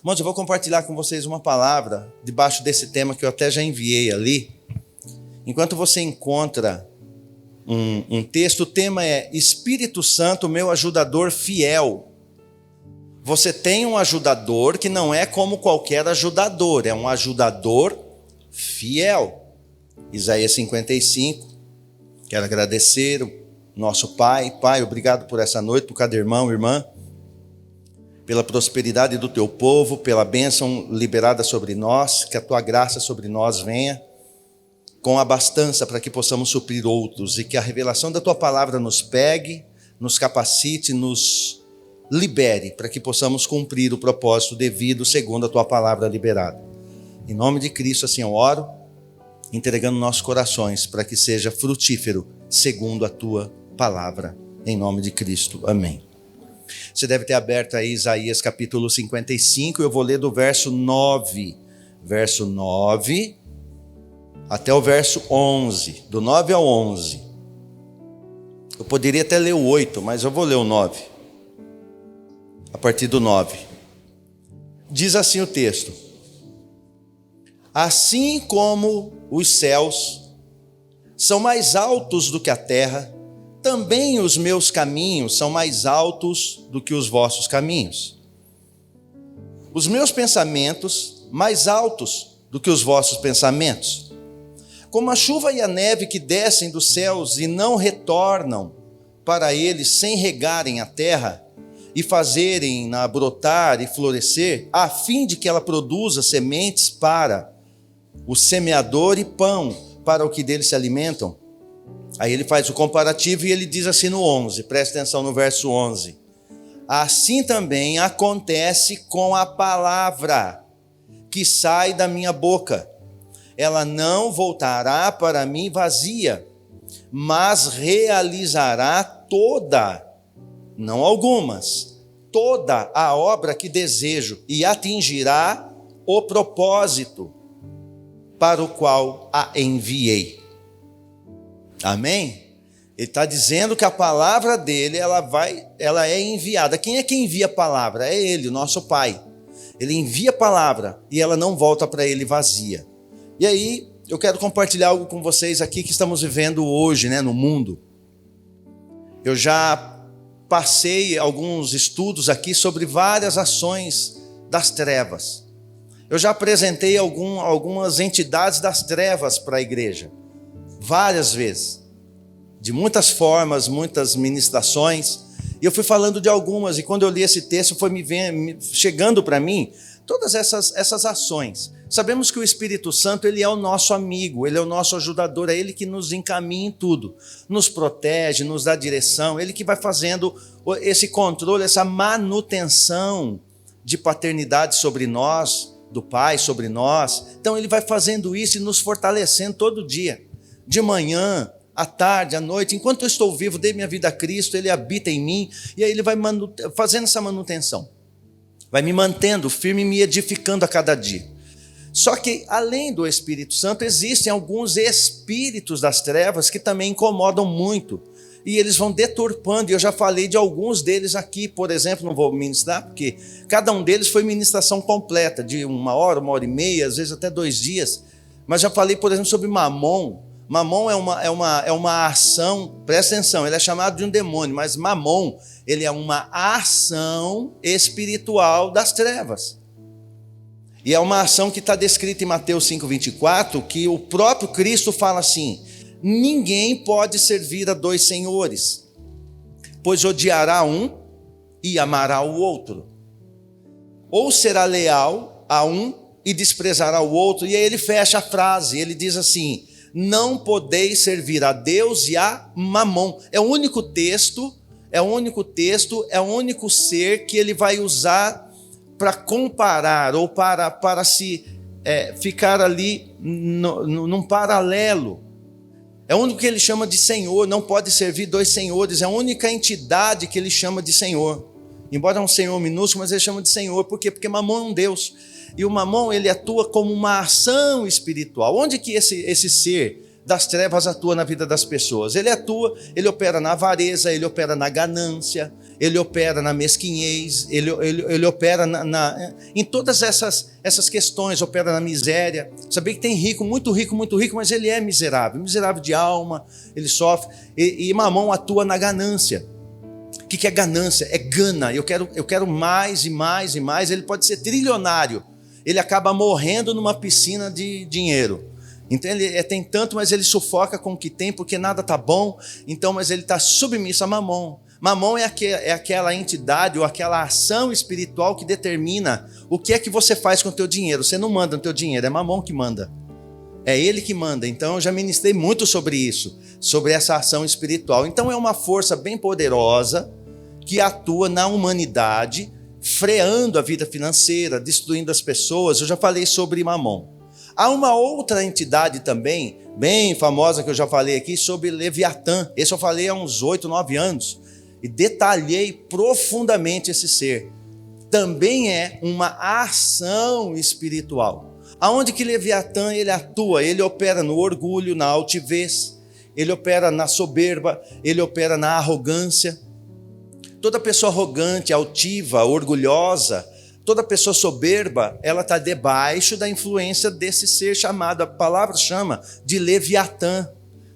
Irmãos, eu vou compartilhar com vocês uma palavra debaixo desse tema que eu até já enviei ali. Enquanto você encontra um texto, o tema é Espírito Santo, meu ajudador fiel. Você tem um ajudador que não é como qualquer ajudador, é um ajudador fiel. Isaías 55, quero agradecer o nosso Pai. Pai, obrigado por essa noite, por cada irmão, irmã, pela prosperidade do teu povo, pela bênção liberada sobre nós, que a tua graça sobre nós venha com abastança para que possamos suprir outros e que a revelação da tua palavra nos pegue, nos capacite, nos libere para que possamos cumprir o propósito devido segundo a tua palavra liberada. Em nome de Cristo assim eu oro, entregando nossos corações para que seja frutífero segundo a tua palavra. Em nome de Cristo, amém. Você deve ter aberto aí Isaías capítulo 55, eu vou ler do verso 9. Verso 9 até o verso 11. Do 9 ao 11. Eu poderia até ler o 8, mas eu vou ler o 9. A partir do 9. Diz assim o texto: assim como os céus são mais altos do que a terra, também os meus caminhos são mais altos do que os vossos caminhos. Os meus pensamentos mais altos do que os vossos pensamentos. Como a chuva e a neve que descem dos céus e não retornam para eles sem regarem a terra e fazerem-na brotar e florescer, a fim de que ela produza sementes para o semeador e pão para o que deles se alimentam. Aí ele faz o comparativo e ele diz assim no 11, presta atenção no verso 11. Assim também acontece com a palavra que sai da minha boca. Ela não voltará para mim vazia, mas realizará toda, não algumas, toda a obra que desejo e atingirá o propósito para o qual a enviei. Amém? Ele está dizendo que a palavra dele, ela é enviada. Quem é que envia a palavra? É ele, o nosso Pai. Ele envia a palavra e ela não volta para ele vazia. E aí, eu quero compartilhar algo com vocês aqui que estamos vivendo hoje, no mundo. Eu já passei alguns estudos aqui sobre várias ações das trevas. Eu já apresentei algumas entidades das trevas para a igreja, várias vezes, de muitas formas, muitas ministrações, e eu fui falando de algumas, e quando eu li esse texto, foi chegando para mim todas essas ações. Sabemos que o Espírito Santo, ele é o nosso amigo, ele é o nosso ajudador, é ele que nos encaminha em tudo, nos protege, nos dá direção, ele que vai fazendo esse controle, essa manutenção de paternidade sobre nós, do Pai sobre nós. Então ele vai fazendo isso e nos fortalecendo todo dia, de manhã, à tarde, à noite. Enquanto eu estou vivo, dei minha vida a Cristo, ele habita em mim, e aí ele vai fazendo essa manutenção, vai me mantendo firme e me edificando a cada dia. Só que além do Espírito Santo, existem alguns espíritos das trevas que também incomodam muito, e eles vão deturpando, e eu já falei de alguns deles aqui, por exemplo, não vou ministrar, porque cada um deles foi ministração completa, de 1 hora, 1h30, às vezes até 2 dias, mas já falei, por exemplo, sobre Mamon. Mamon é uma ação, presta atenção, ele é chamado de um demônio, mas Mamon, ele é uma ação espiritual das trevas. E é uma ação que está descrita em Mateus 5,24, que o próprio Cristo fala assim: ninguém pode servir a 2 senhores, pois odiará um e amará o outro, ou será leal a um e desprezará o outro. E aí ele fecha a frase, ele diz assim: não podeis servir a Deus e a Mamon. É o único texto, é o único ser que ele vai usar para comparar ou para se ficar ali num paralelo. É o único que ele chama de Senhor, não pode servir 2 senhores, é a única entidade que ele chama de Senhor. Embora é um Senhor minúsculo, mas ele chama de Senhor. Por quê? Porque Mamon é um Deus. E o Mamon, ele atua como uma ação espiritual. Onde que esse ser das trevas atua na vida das pessoas? Ele opera na avareza, ele opera na ganância, ele opera na mesquinhez, ele opera em todas essas questões, opera na miséria. Sabia que tem rico, muito rico, mas ele é miserável de alma, ele sofre. E Mamon atua na ganância. O que é ganância? É gana, eu quero mais e mais e mais. Ele pode ser trilionário, ele acaba morrendo numa piscina de dinheiro. Então ele tem tanto, mas ele sufoca com o que tem, porque nada está bom. Então, mas ele está submisso a Mamon. Mamon é aquela entidade ou aquela ação espiritual que determina o que é que você faz com o teu dinheiro. Você não manda no teu dinheiro, é Mamon que manda. É ele que manda. Então eu já ministrei muito sobre isso, sobre essa ação espiritual. Então é uma força bem poderosa que atua na humanidade, freando a vida financeira, destruindo as pessoas. Eu já falei sobre Mamon. Há uma outra entidade também, bem famosa, que eu já falei aqui, sobre Leviatã. Esse eu falei há uns 8, 9 anos. E detalhei profundamente esse ser. Também é uma ação espiritual. Aonde que Leviatã ele atua? Ele opera no orgulho, na altivez, ele opera na soberba, ele opera na arrogância. Toda pessoa arrogante, altiva, orgulhosa, toda pessoa soberba, ela está debaixo da influência desse ser chamado, a palavra chama de Leviatã.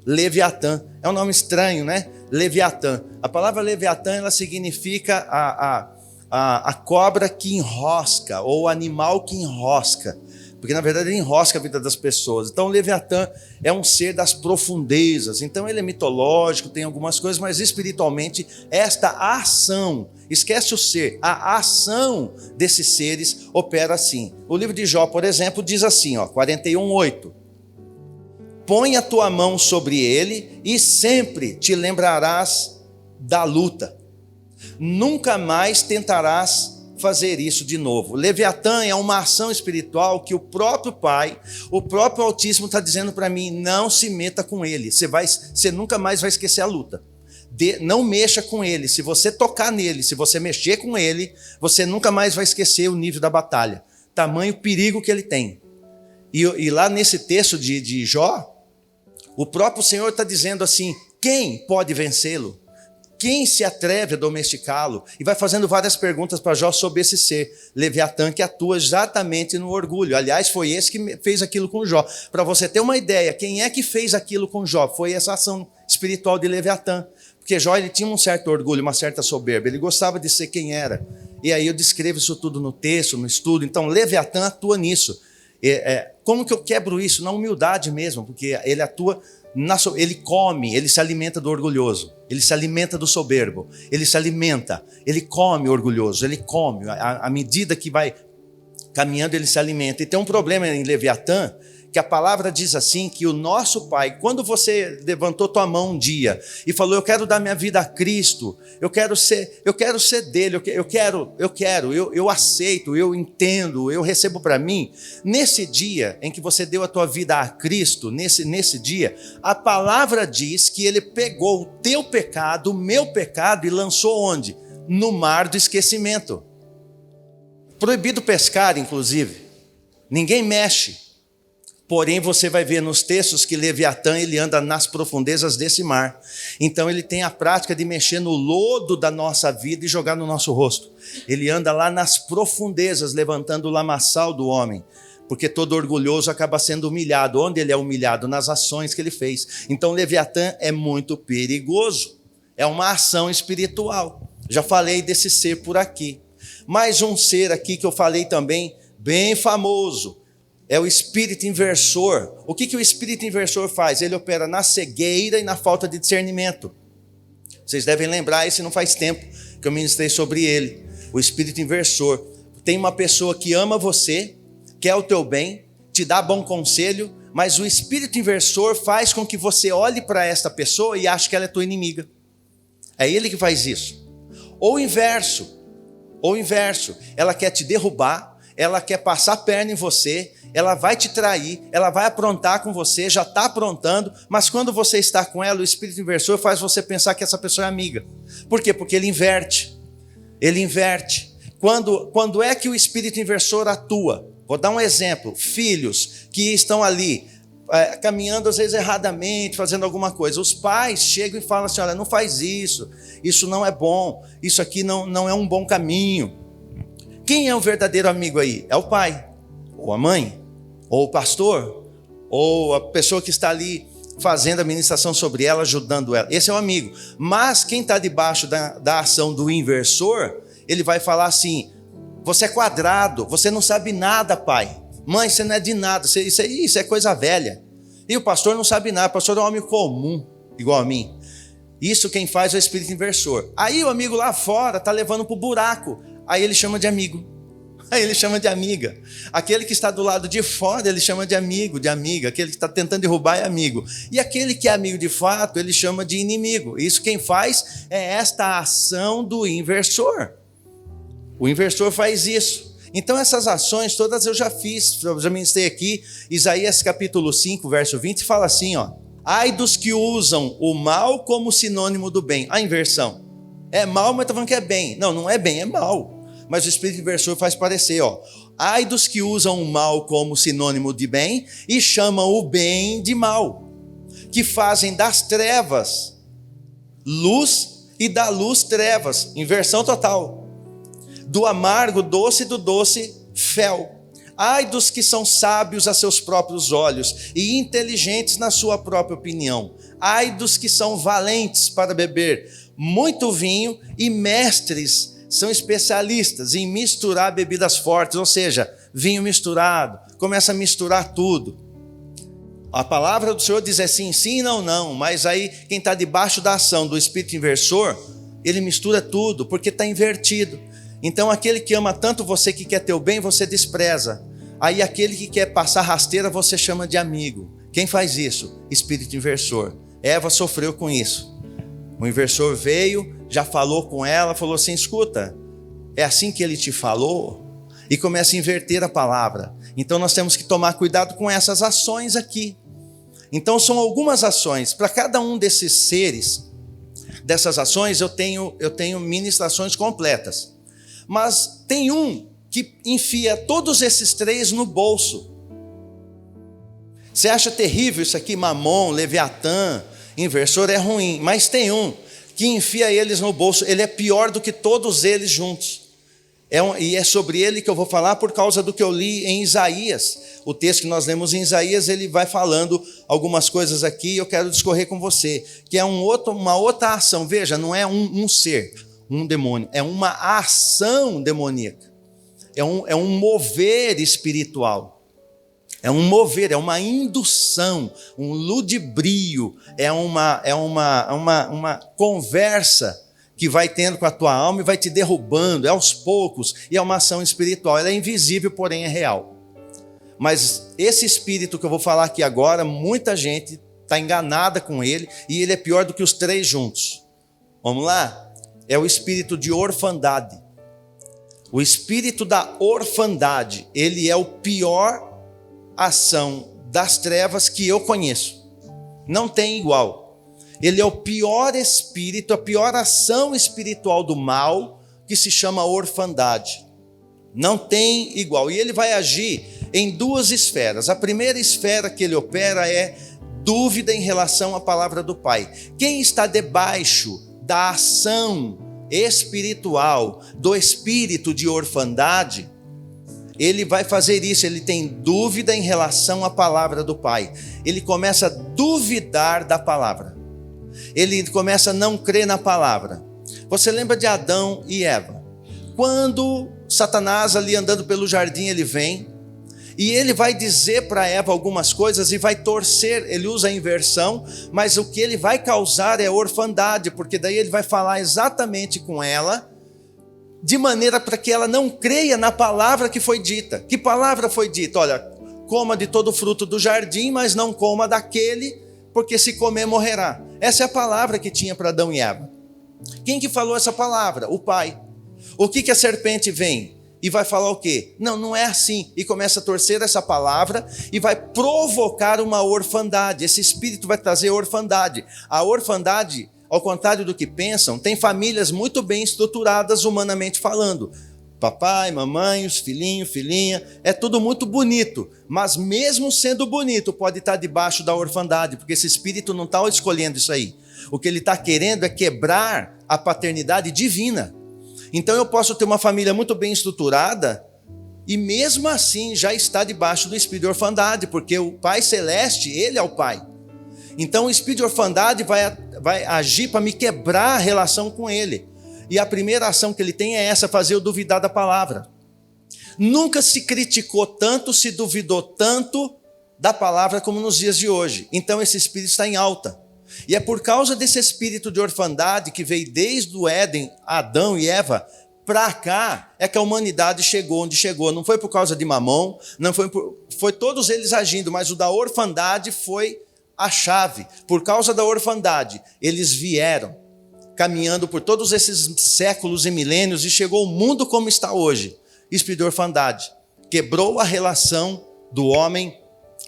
Leviatã, é um nome estranho, né? Leviatã. A palavra Leviatã, ela significa a cobra que enrosca, ou o animal que enrosca. Porque na verdade ele enrosca a vida das pessoas. Então o Leviatã é um ser das profundezas. Então ele é mitológico, tem algumas coisas, mas espiritualmente esta ação, esquece o ser, a ação desses seres opera assim. O livro de Jó, por exemplo, diz assim, 41:8. Põe a tua mão sobre ele e sempre te lembrarás da luta. Nunca mais tentarás fazer isso de novo. Leviatã é uma ação espiritual que o próprio Pai, o próprio Altíssimo está dizendo para mim, não se meta com ele, você nunca mais vai esquecer a luta. Não mexa com ele, se você tocar nele, se você mexer com ele, você nunca mais vai esquecer o nível da batalha, tamanho perigo que ele tem. E lá nesse texto de Jó, o próprio Senhor está dizendo assim, quem pode vencê-lo? Quem se atreve a domesticá-lo? E vai fazendo várias perguntas para Jó sobre esse ser, Leviatã, que atua exatamente no orgulho. Aliás, foi esse que fez aquilo com Jó. Para você ter uma ideia, quem é que fez aquilo com Jó? Foi essa ação espiritual de Leviatã. Porque Jó ele tinha um certo orgulho, uma certa soberba. Ele gostava de ser quem era. E aí eu descrevo isso tudo no texto, no estudo. Então, Leviatã atua nisso. Como que eu quebro isso? Na humildade mesmo, porque ele atua... Ele come, ele se alimenta do orgulhoso, ele se alimenta do soberbo, ele come o orgulhoso, ele come, à medida que vai caminhando ele se alimenta. E tem um problema em Leviatã, que a palavra diz assim, que o nosso Pai, quando você levantou tua mão um dia e falou, eu quero dar minha vida a Cristo, eu quero ser dele, eu aceito, eu entendo, eu recebo para mim, nesse dia em que você deu a tua vida a Cristo, nesse dia, a palavra diz que ele pegou o teu pecado, o meu pecado e lançou onde? No mar do esquecimento. Proibido pescar, inclusive, ninguém mexe. Porém, você vai ver nos textos que Leviatã ele anda nas profundezas desse mar. Então, ele tem a prática de mexer no lodo da nossa vida e jogar no nosso rosto. Ele anda lá nas profundezas, levantando o lamaçal do homem. Porque todo orgulhoso acaba sendo humilhado. Onde ele é humilhado? Nas ações que ele fez. Então, Leviatã é muito perigoso. É uma ação espiritual. Já falei desse ser por aqui. Mais um ser aqui que eu falei também, bem famoso. É o espírito inversor. O que o espírito inversor faz? Ele opera na cegueira e na falta de discernimento. Vocês devem lembrar, esse não faz tempo que eu ministrei sobre ele. O espírito inversor. Tem uma pessoa que ama você, quer o teu bem, te dá bom conselho, mas o espírito inversor faz com que você olhe para esta pessoa e ache que ela é tua inimiga. É ele que faz isso. Ou o inverso. Ela quer te derrubar, ela quer passar a perna em você, ela vai te trair, ela vai aprontar com você, já está aprontando, mas quando você está com ela, o espírito inversor faz você pensar que essa pessoa é amiga. Por quê? Porque ele inverte. Quando é que o espírito inversor atua? Vou dar um exemplo. Filhos que estão ali, caminhando às vezes erradamente, fazendo alguma coisa. Os pais chegam e falam assim: olha, não faz isso, isso não é bom, isso aqui não é um bom caminho. Quem é o verdadeiro amigo aí? É o pai, ou a mãe, ou o pastor, ou a pessoa que está ali fazendo a ministração sobre ela, ajudando ela. Esse é o amigo. Mas quem está debaixo da ação do inversor, ele vai falar assim: você é quadrado, você não sabe nada, pai. Mãe, você não é de nada, isso é coisa velha. E o pastor não sabe nada, o pastor é um homem comum, igual a mim. Isso quem faz é o espírito inversor. Aí o amigo lá fora está levando para o buraco, aí ele chama de amigo, aí ele chama de amiga. Aquele que está do lado de fora, ele chama de amigo, de amiga. Aquele que está tentando derrubar é amigo. E aquele que é amigo de fato, ele chama de inimigo. Isso quem faz é esta ação do inversor. O inversor faz isso. Então essas ações todas eu já fiz, eu já ministrei aqui. Isaías capítulo 5, verso 20, fala assim, ó: ai dos que usam o mal como sinônimo do bem. A inversão. É mal, mas está falando que é bem. Não, não é bem, é mal. Mas o espírito inversor faz parecer, ó: ai dos que usam o mal como sinônimo de bem e chamam o bem de mal, que fazem das trevas luz e da luz trevas. Inversão total. Do amargo doce e do doce fel. Ai dos que são sábios a seus próprios olhos e inteligentes na sua própria opinião. Ai dos que são valentes para beber muito vinho e mestres, são especialistas em misturar bebidas fortes, ou seja, vinho misturado, começa a misturar tudo. A palavra do Senhor diz assim, sim, não, não, mas aí quem está debaixo da ação do espírito inversor, ele mistura tudo, porque está invertido. Então aquele que ama tanto você, que quer teu bem, você despreza. Aí aquele que quer passar rasteira, você chama de amigo. Quem faz isso? Espírito inversor. Eva sofreu com isso. O inversor veio, já falou com ela, falou assim: escuta, é assim que ele te falou? E começa a inverter a palavra. Então nós temos que tomar cuidado com essas ações aqui. Então são algumas ações. Para cada um desses seres, dessas ações, eu tenho ministrações completas. Mas tem um que enfia todos esses três no bolso. Você acha terrível isso aqui? Mamon, Leviatã, inversor é ruim. Mas tem um que enfia eles no bolso. Ele é pior do que todos eles juntos. E é sobre ele que eu vou falar por causa do que eu li em Isaías. O texto que nós lemos em Isaías, ele vai falando algumas coisas aqui e eu quero discorrer com você. Que é uma outra ação. Veja, não é um ser, um demônio. É uma ação demoníaca. É um mover espiritual. É um mover, é uma indução, um ludibrio, é uma conversa que vai tendo com a tua alma e vai te derrubando, é aos poucos, e é uma ação espiritual. Ela é invisível, porém é real. Mas esse espírito que eu vou falar aqui agora, muita gente está enganada com ele, e ele é pior do que os três juntos. Vamos lá? É o espírito de orfandade. O espírito da orfandade, ele é o pior ação das trevas que eu conheço. Não tem igual. Ele é o pior espírito, a pior ação espiritual do mal, que se chama orfandade. Não tem igual. E ele vai agir em duas esferas. A primeira esfera que ele opera é dúvida em relação à palavra do Pai. Quem está debaixo da ação espiritual, do espírito de orfandade, ele vai fazer isso, ele tem dúvida em relação à palavra do Pai. Ele começa a duvidar da palavra. Ele começa a não crer na palavra. Você lembra de Adão e Eva? Quando Satanás ali andando pelo jardim, ele vem e ele vai dizer para Eva algumas coisas e vai torcer, ele usa a inversão, mas o que ele vai causar é orfandade, porque daí ele vai falar exatamente com ela, de maneira para que ela não creia na palavra que foi dita. Que palavra foi dita? Olha, coma de todo o fruto do jardim, mas não coma daquele, porque se comer morrerá. Essa é a palavra que tinha para Adão e Eva. Quem que falou essa palavra? O Pai. O que a serpente vem? E vai falar o quê? Não é assim. E começa a torcer essa palavra e vai provocar uma orfandade. Esse espírito vai trazer orfandade. A orfandade, ao contrário do que pensam, tem famílias muito bem estruturadas humanamente falando. Papai, mamãe, os filhinhos, filhinha, é tudo muito bonito, mas mesmo sendo bonito, pode estar debaixo da orfandade, porque esse espírito não está escolhendo isso aí. O que ele está querendo é quebrar a paternidade divina. Então eu posso ter uma família muito bem estruturada e mesmo assim já está debaixo do espírito de orfandade, porque o Pai Celeste, ele é o Pai. Então o espírito de orfandade vai agir para me quebrar a relação com ele. E a primeira ação que ele tem é essa, fazer eu duvidar da palavra. Nunca se criticou tanto, se duvidou tanto da palavra como nos dias de hoje. Então esse espírito está em alta. E é por causa desse espírito de orfandade que veio desde o Éden, Adão e Eva, para cá, é que a humanidade chegou onde chegou. Não foi por causa de Mamon, foi todos eles agindo, mas o da orfandade foi a chave. Por causa da orfandade, eles vieram caminhando por todos esses séculos e milênios e chegou o mundo como está hoje. Espírito de orfandade quebrou a relação do homem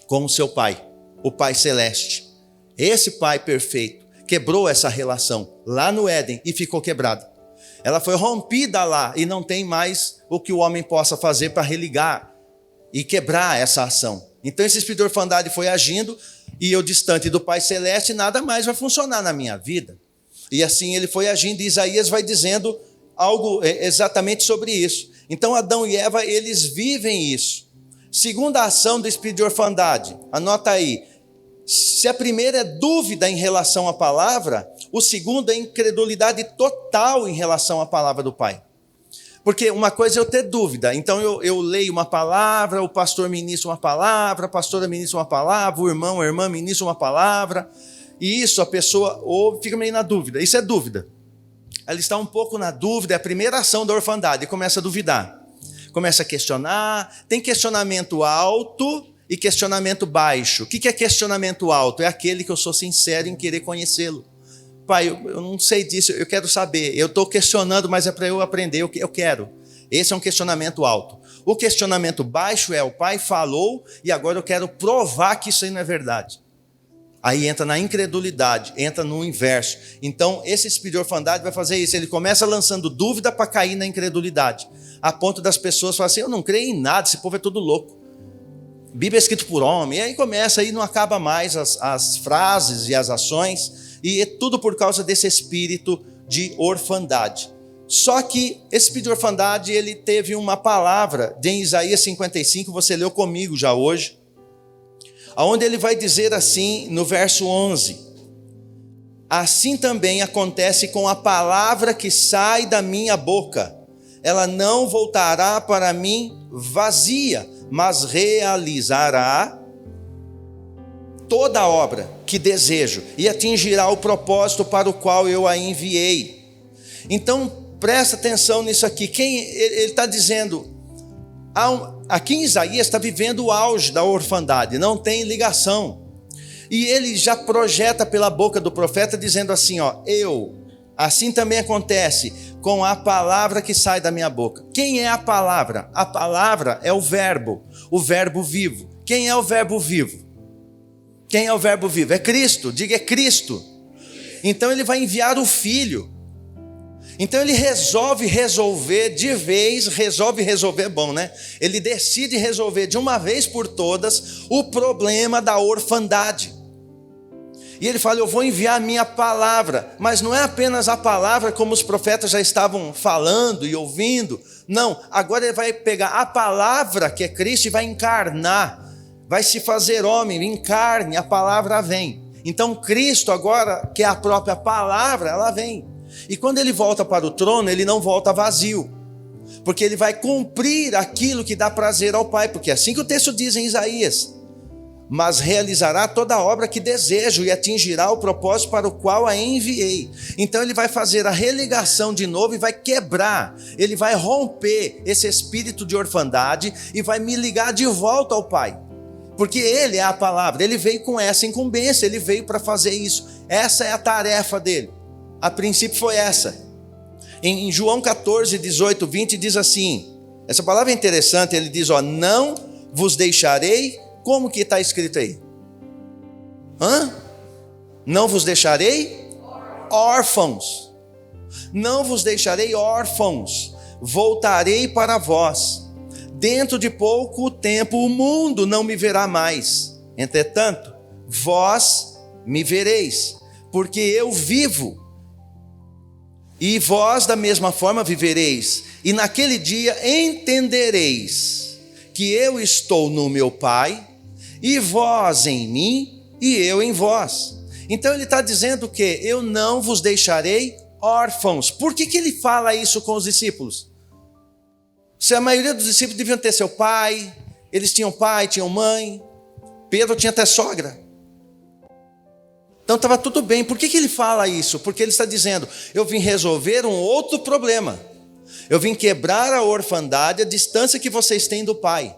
com o seu pai, o Pai Celeste. Esse Pai perfeito quebrou essa relação lá no Éden e ficou quebrada. Ela foi rompida lá e não tem mais o que o homem possa fazer para religar e quebrar essa ação. Então esse espírito de orfandade foi agindo e eu, distante do Pai Celeste, nada mais vai funcionar na minha vida. E assim ele foi agindo, e Isaías vai dizendo algo exatamente sobre isso. Então Adão e Eva, eles vivem isso. Segunda ação do espírito de orfandade, anota aí. Se a primeira é dúvida em relação à palavra, o segundo é incredulidade total em relação à palavra do Pai. Porque uma coisa é eu ter dúvida, então eu leio uma palavra, o pastor ministra uma palavra, a pastora ministra uma palavra, o irmão, a irmã ministra uma palavra, e isso a pessoa ouve, fica meio na dúvida. Isso é dúvida. Ela está um pouco na dúvida, é a primeira ação da orfandade, e começa a duvidar. Começa a questionar, tem questionamento alto e questionamento baixo. O que é questionamento alto? É aquele que eu sou sincero em querer conhecê-lo. Pai, eu não sei disso, eu quero saber. Eu estou questionando, mas é para eu aprender o que eu quero. Esse é um questionamento alto. O questionamento baixo é: o Pai falou e agora eu quero provar que isso aí não é verdade. Aí entra na incredulidade, entra no inverso. Então, esse espírito de orfandade vai fazer isso. Ele começa lançando dúvida para cair na incredulidade. A ponto das pessoas falarem assim: eu não creio em nada, esse povo é todo louco. Bíblia é escrito por homem. E aí começa, aí não acaba mais as frases e as ações. E é tudo por causa desse espírito de orfandade. Só que esse espírito de orfandade, ele teve uma palavra em Isaías 55, você leu comigo já hoje, onde ele vai dizer assim, no verso 11: assim também acontece com a palavra que sai da minha boca. Ela não voltará para mim vazia, mas realizará toda a obra que desejo e atingirá o propósito para o qual eu a enviei. Então, presta atenção nisso aqui. Ele está dizendo, aqui em Isaías está vivendo o auge da orfandade, não tem ligação. E ele já projeta pela boca do profeta dizendo assim, assim também acontece com a palavra que sai da minha boca. Quem é a palavra? A palavra é o verbo vivo. Quem é o verbo vivo? Quem é o verbo vivo? É Cristo, diga é Cristo. Então ele vai enviar o Filho. Então ele resolve resolver de vez, resolver é bom, né? Ele decide resolver de uma vez por todas o problema da orfandade. E ele fala, eu vou enviar a minha palavra, mas não é apenas a palavra como os profetas já estavam falando e ouvindo. Não, agora ele vai pegar a palavra que é Cristo e vai encarnar, vai se fazer homem, em carne, a palavra vem. Então Cristo agora, que é a própria palavra, ela vem. E quando ele volta para o trono, ele não volta vazio, porque ele vai cumprir aquilo que dá prazer ao Pai, porque é assim que o texto diz em Isaías, mas realizará toda a obra que desejo e atingirá o propósito para o qual a enviei. Então ele vai fazer a religação de novo e vai quebrar, ele vai romper esse espírito de orfandade e vai me ligar de volta ao Pai, porque ele é a palavra, ele veio com essa incumbência, ele veio para fazer isso, essa é a tarefa dele. A princípio foi essa. Em João 14, 18, 20 diz assim, essa palavra é interessante, ele diz, não vos deixarei, como que está escrito aí? Não vos deixarei órfãos. Não vos deixarei órfãos, voltarei para vós. Dentro de pouco tempo o mundo não me verá mais. Entretanto, vós me vereis, porque eu vivo. E vós da mesma forma vivereis. E naquele dia entendereis que eu estou no meu Pai, e vós em mim, e eu em vós. Então ele está dizendo que eu não vos deixarei órfãos. Por que ele fala isso com os discípulos? Se a maioria dos discípulos deviam ter seu pai, eles tinham pai, tinham mãe, Pedro tinha até sogra. Então estava tudo bem. Por que ele fala isso? Porque ele está dizendo, eu vim resolver um outro problema. Eu vim quebrar a orfandade, a distância que vocês têm do Pai.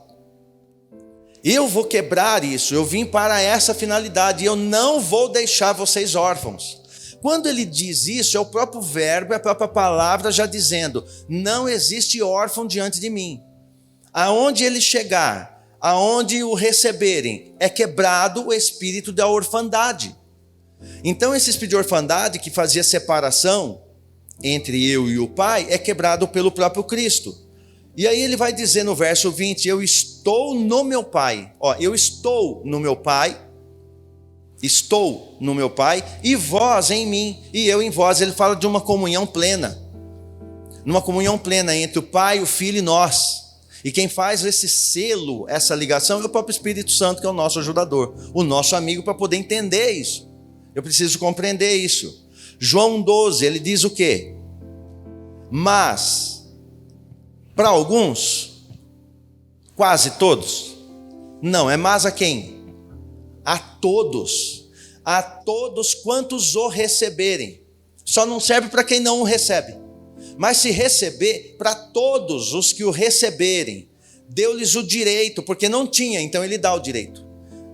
Eu vou quebrar isso, eu vim para essa finalidade, eu não vou deixar vocês órfãos. Quando ele diz isso, é o próprio verbo, é a própria palavra já dizendo, não existe órfão diante de mim. Aonde ele chegar, aonde o receberem, é quebrado o espírito da orfandade. Então esse espírito de orfandade que fazia separação entre eu e o Pai, é quebrado pelo próprio Cristo. E aí ele vai dizer no verso 20, eu estou no meu Pai. Eu estou no meu Pai, e vós em mim, e eu em vós. Ele fala de uma comunhão plena. Numa comunhão plena entre o Pai, o Filho e nós. E quem faz esse selo, essa ligação, é o próprio Espírito Santo, que é o nosso ajudador, o nosso amigo, para poder entender isso. Eu preciso compreender isso. João 12, ele diz o quê? Mas, para alguns, quase todos, não, é mas a quem? A todos quantos o receberem. Só não serve para quem não o recebe. Mas se receber, para todos os que o receberem, deu-lhes o direito, porque não tinha, então ele dá o direito.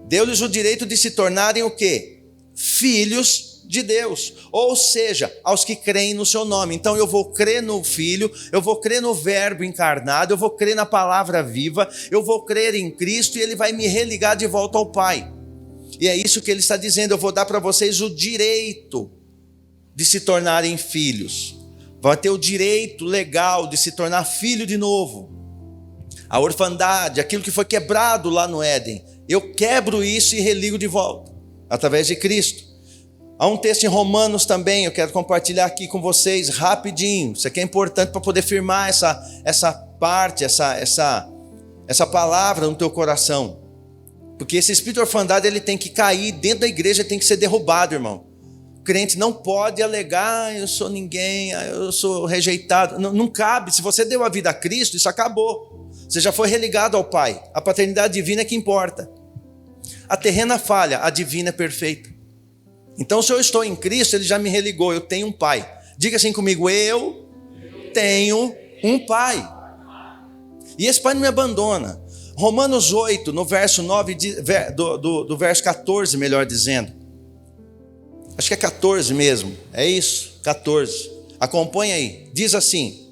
Deu-lhes o direito de se tornarem o quê? Filhos de Deus, ou seja, aos que creem no seu nome. Então eu vou crer no Filho, eu vou crer no Verbo encarnado, eu vou crer na palavra viva, eu vou crer em Cristo e ele vai me religar de volta ao Pai. E é isso que ele está dizendo, eu vou dar para vocês o direito de se tornarem filhos. Vai ter o direito legal de se tornar filho de novo. A orfandade, aquilo que foi quebrado lá no Éden, eu quebro isso e religo de volta, através de Cristo. Há um texto em Romanos também, eu quero compartilhar aqui com vocês rapidinho. Isso aqui é importante para poder firmar essa parte, essa palavra no teu coração. Porque esse espírito de orfandade, ele tem que cair dentro da igreja, tem que ser derrubado, irmão. O crente não pode alegar, eu sou ninguém, eu sou rejeitado. Não cabe, se você deu a vida a Cristo, isso acabou. Você já foi religado ao Pai. A paternidade divina é que importa. A terrena falha, a divina é perfeita. Então, se eu estou em Cristo, ele já me religou, eu tenho um Pai. Diga assim comigo, eu tenho um Pai. E esse Pai não me abandona. Romanos 8, no verso 9, do verso 14, melhor dizendo. Acho que é 14 mesmo, é isso? 14. Acompanha aí, diz assim: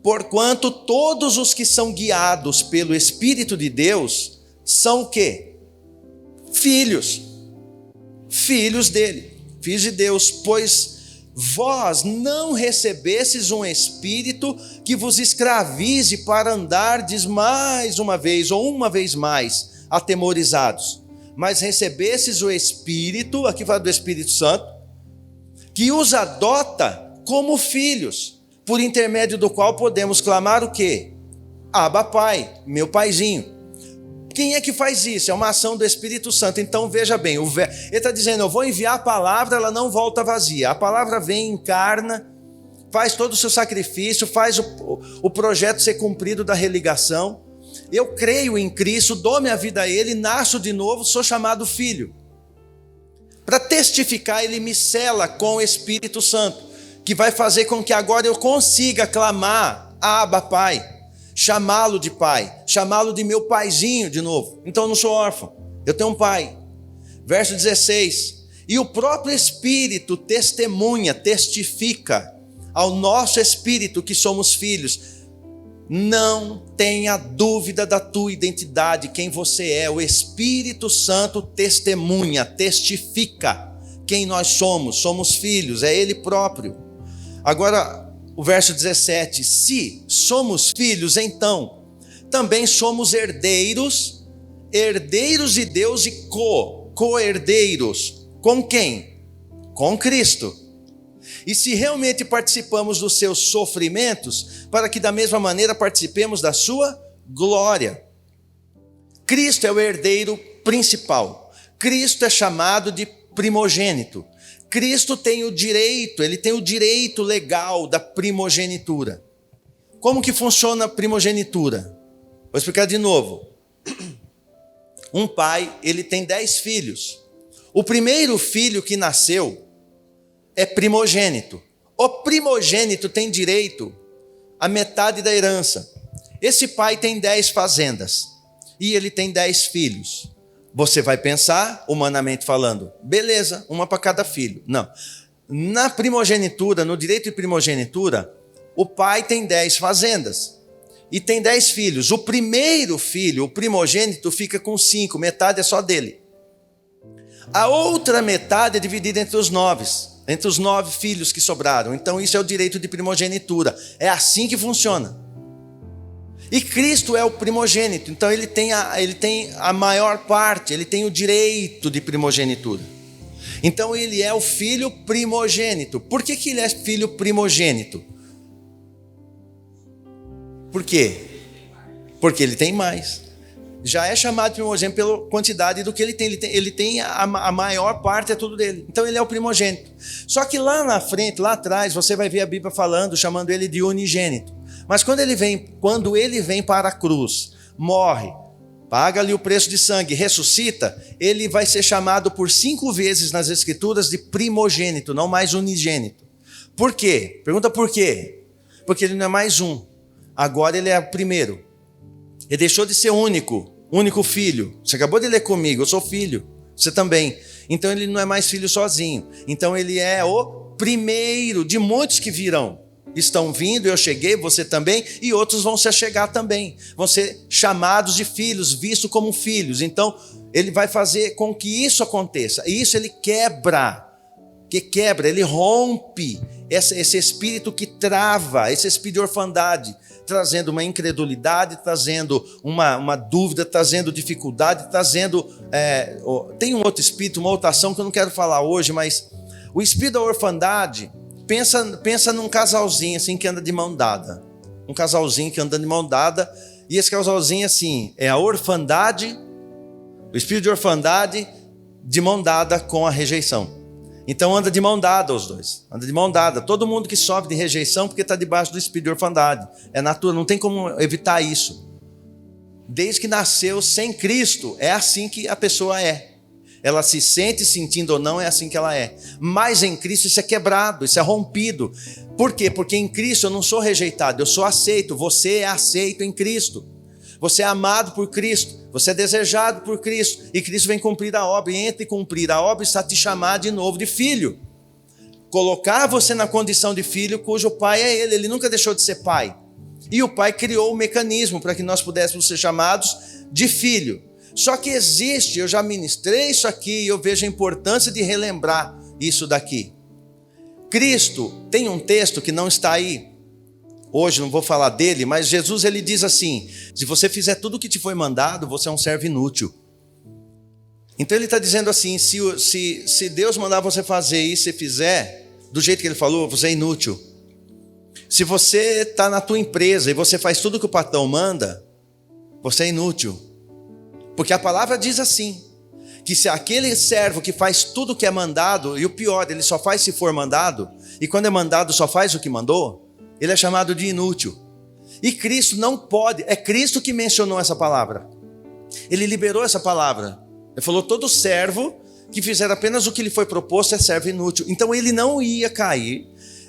porquanto todos os que são guiados pelo Espírito de Deus são o quê? Filhos dele, filhos de Deus, pois vós não recebestes um espírito que vos escravize para andardes mais uma vez, ou uma vez mais, atemorizados, mas recebestes o Espírito, aqui fala do Espírito Santo, que os adota como filhos, por intermédio do qual podemos clamar o quê? Abba Pai, meu paizinho. Quem é que faz isso? É uma ação do Espírito Santo. Então veja bem, ele está dizendo, eu vou enviar a palavra, ela não volta vazia. A palavra vem, encarna, faz todo o seu sacrifício, faz o projeto ser cumprido da religação. Eu creio em Cristo, dou minha vida a Ele, nasço de novo, sou chamado filho. Para testificar, Ele me sela com o Espírito Santo, que vai fazer com que agora eu consiga clamar Abba Pai, chamá-lo de pai, chamá-lo de meu paizinho de novo. Então eu não sou órfão, eu tenho um pai. Verso 16, e o próprio Espírito testifica ao nosso espírito que somos filhos. Não tenha dúvida da tua identidade, quem você é. O Espírito Santo testifica quem nós somos filhos, é Ele próprio. Agora, o verso 17: se somos filhos, então também somos herdeiros, herdeiros de Deus e co-herdeiros. Com quem? Com Cristo. E se realmente participamos dos seus sofrimentos, para que da mesma maneira participemos da sua glória. Cristo é o herdeiro principal. Cristo é chamado de primogênito. Cristo tem o direito, ele tem o direito legal da primogenitura. Como que funciona a primogenitura? Vou explicar de novo. Um pai, ele tem 10 filhos. O primeiro filho que nasceu é primogênito. O primogênito tem direito à metade da herança. Esse pai tem 10 fazendas e ele tem 10 filhos. Você vai pensar, humanamente falando, beleza, uma para cada filho. Não. Na primogenitura, no direito de primogenitura, o pai tem 10 fazendas e tem 10 filhos. O primeiro filho, o primogênito, fica com 5, metade é só dele. A outra metade é dividida entre os 9 filhos que sobraram. Então isso é o direito de primogenitura. É assim que funciona. E Cristo é o primogênito, então ele tem a maior parte, ele tem o direito de primogenitura. Então ele é o filho primogênito. Por que ele é filho primogênito? Por quê? Porque ele tem mais. Já é chamado primogênito pela quantidade do que ele tem. Ele tem a maior parte, é tudo dele. Então ele é o primogênito. Só que lá na frente, lá atrás, você vai ver a Bíblia falando, chamando ele de unigênito. Mas quando ele vem para a cruz, morre, paga ali o preço de sangue, ressuscita, ele vai ser chamado por 5 vezes nas Escrituras de primogênito, não mais unigênito. Por quê? Pergunta por quê? Porque ele não é mais um. Agora ele é o primeiro. Ele deixou de ser único filho. Você acabou de ler comigo, eu sou filho, você também. Então ele não é mais filho sozinho. Então ele é o primeiro de muitos que virão. Estão vindo, eu cheguei, você também, e outros vão se achegar também. Vão ser chamados de filhos, vistos como filhos. Então ele vai fazer com que isso aconteça. E isso ele ele rompe esse espírito que trava, esse espírito de orfandade, trazendo uma incredulidade, trazendo uma dúvida, trazendo dificuldade, tem um outro espírito, uma outra ação que eu não quero falar hoje, mas o espírito da orfandade, pensa num casalzinho assim que anda de mão dada. Um casalzinho que anda de mão dada, e esse casalzinho assim, é a orfandade, o espírito de orfandade de mão dada com a rejeição. Então anda de mão dada os dois, anda de mão dada. Todo mundo que sofre de rejeição porque está debaixo do espírito de orfandade. É natural, não tem como evitar isso. Desde que nasceu sem Cristo, é assim que a pessoa é. Ela se sente sentindo ou não, é assim que ela é. Mas em Cristo isso é quebrado, isso é rompido. Por quê? Porque em Cristo eu não sou rejeitado, eu sou aceito. Você é aceito em Cristo. Você é amado por Cristo, você é desejado por Cristo, e Cristo vem cumprir a obra, e entre cumprir a obra está te chamar de novo de filho. Colocar você na condição de filho cujo pai é ele nunca deixou de ser pai. E o pai criou o mecanismo para que nós pudéssemos ser chamados de filho. Só que existe, eu já ministrei isso aqui, e eu vejo a importância de relembrar isso daqui. Cristo tem um texto que não está aí, hoje não vou falar dele, mas Jesus ele diz assim: se você fizer tudo o que te foi mandado, você é um servo inútil. Então ele está dizendo assim, se Deus mandar você fazer isso, você fizer do jeito que ele falou, você é inútil. Se você está na tua empresa e você faz tudo o que o patrão manda, você é inútil. Porque a palavra diz assim, que se aquele servo que faz tudo o que é mandado, e o pior, ele só faz se for mandado, e quando é mandado só faz o que mandou, ele é chamado de inútil. E Cristo não pode, é Cristo que mencionou essa palavra. Ele liberou essa palavra. Ele falou, todo servo que fizer apenas o que lhe foi proposto é servo inútil. Então ele não ia cair,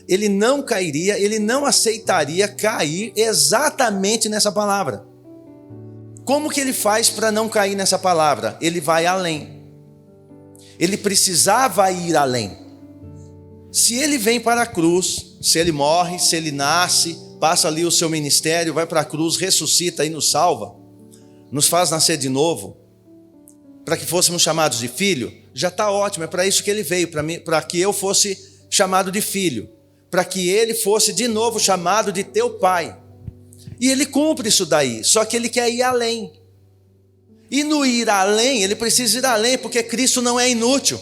ele não cairia, ele não aceitaria cair exatamente nessa palavra. Como que ele faz para não cair nessa palavra? Ele vai além. Ele precisava ir além. Se ele vem para a cruz, se ele morre, se ele nasce, passa ali o seu ministério, vai para a cruz, ressuscita e nos salva, nos faz nascer de novo, para que fôssemos chamados de filho, já está ótimo, é para isso que ele veio, para que eu fosse chamado de filho. para que ele fosse de novo chamado de teu pai. E ele cumpre isso daí, só que ele quer ir além. E no ir além, ele precisa ir além, porque Cristo não é inútil.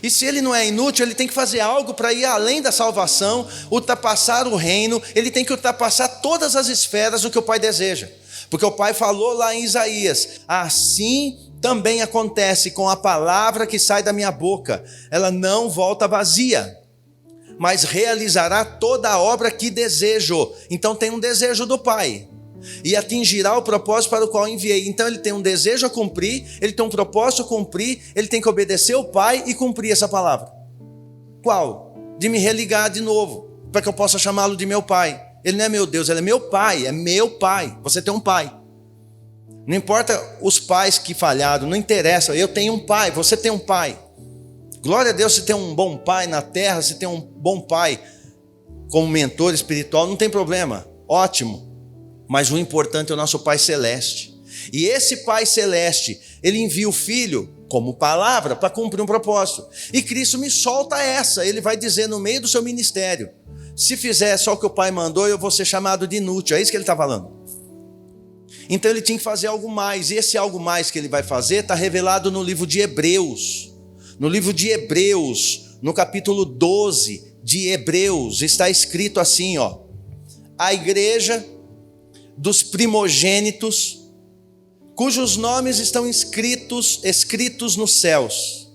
E se ele não é inútil, ele tem que fazer algo para ir além da salvação, ultrapassar o reino, ele tem que ultrapassar todas as esferas do que o Pai deseja. Porque o Pai falou lá em Isaías: assim também acontece com a palavra que sai da minha boca, ela não volta vazia, mas realizará toda a obra que desejo. Então tem um desejo do Pai, e atingirá o propósito para o qual enviei. Então ele tem um desejo a cumprir, ele tem um propósito a cumprir, ele tem que obedecer o Pai e cumprir essa palavra. Qual? De me religar de novo, para que eu possa chamá-lo de meu Pai. Ele não é meu Deus, ele é meu Pai, é meu Pai. Você tem um Pai. Não importa os pais que falharam, não interessa, eu tenho um Pai, você tem um Pai. Glória a Deus se tem um bom Pai na terra, se tem um bom Pai como mentor espiritual, não tem problema, ótimo. Mas o importante é o nosso Pai Celeste. E esse Pai Celeste, ele envia o Filho como palavra para cumprir um propósito. E Cristo me solta essa, ele vai dizer no meio do seu ministério: se fizer só o que o Pai mandou, eu vou ser chamado de inútil. É isso que ele está falando. Então ele tinha que fazer algo mais. E esse algo mais que ele vai fazer está revelado no livro de Hebreus. No livro de Hebreus, no capítulo 12 de Hebreus, está escrito assim, ó: a igreja dos primogênitos, cujos nomes estão escritos nos céus.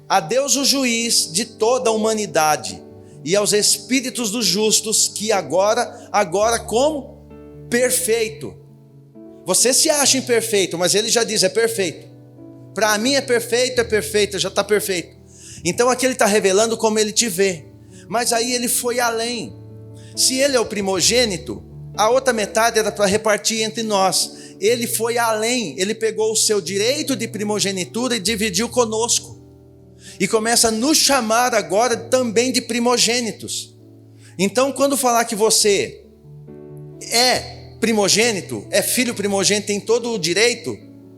A Deus o juiz de toda a humanidade, e aos espíritos dos justos, que agora como? Perfeito. Você se acha imperfeito, mas ele já diz, é perfeito. Para mim é perfeito, já está perfeito. Então aqui ele está revelando como ele te vê. Mas aí ele foi além. Se ele é o primogênito, a outra metade era para repartir entre nós. Ele foi além, ele pegou o seu direito de primogenitura e dividiu conosco. E começa a nos chamar agora também de primogênitos. Então, quando falar que você é primogênito, é filho primogênito, tem todo o direito,